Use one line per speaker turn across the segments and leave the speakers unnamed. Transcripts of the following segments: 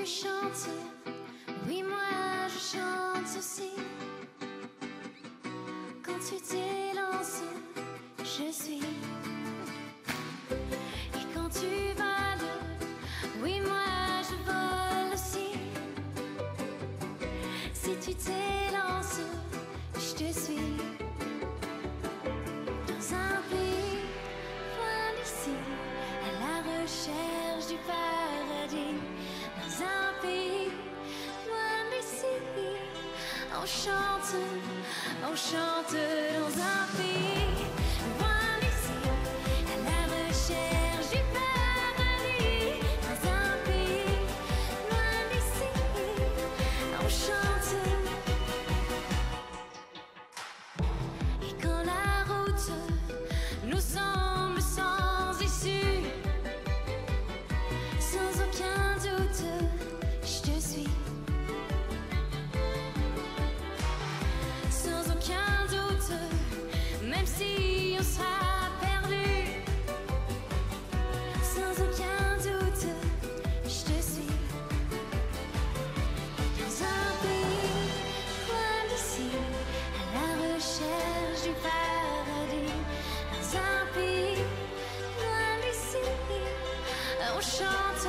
chantes, oui moi je chante aussi. Quand tu t'élances, je suis. Et quand tu voles, oui moi je vole aussi. Si tu t'élances, je te suis. Dans un pays loin d'ici, à la recherche du paradis. Dans un pays loin d'ici, on chante dans un pays loin d'ici, à la recherche du paradis. Dans un pays loin d'ici, on chante. Et quand la route nous semble sans issue, sans aucun doute, je te suis. Sans aucun doute, même si on sera perdu. Sans aucun doute, je te suis. Dans un pays loin d'ici, à la recherche du paradis. Dans un pays loin d'ici, on chante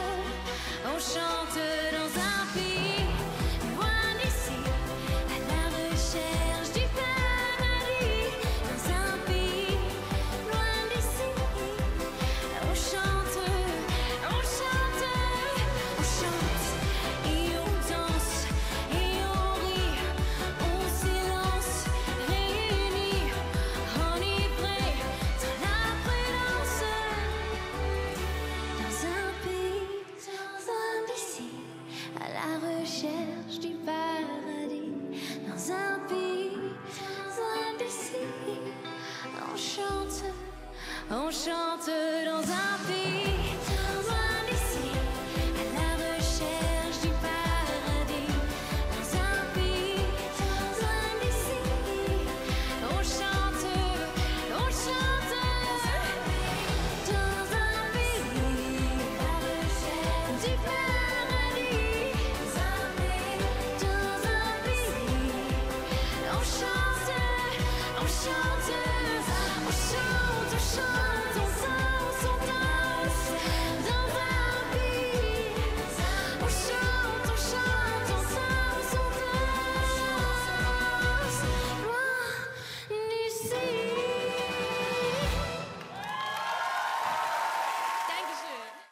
dans un pays loin d'ici, à la recherche du paradis. Dans un pays loin d'ici, on chante et on danse et on rit, on s'élance, réunis, enivrés dans la prudence. Dans un pays loin d'ici, à la recherche du paradis. Dans un pays loin d'ici, on chante dans un pays loin d'ici, à la recherche du paradis. Dans un pays loin d'ici, on chante dans un pays du paradis. Dans un pays, on chante, on chante.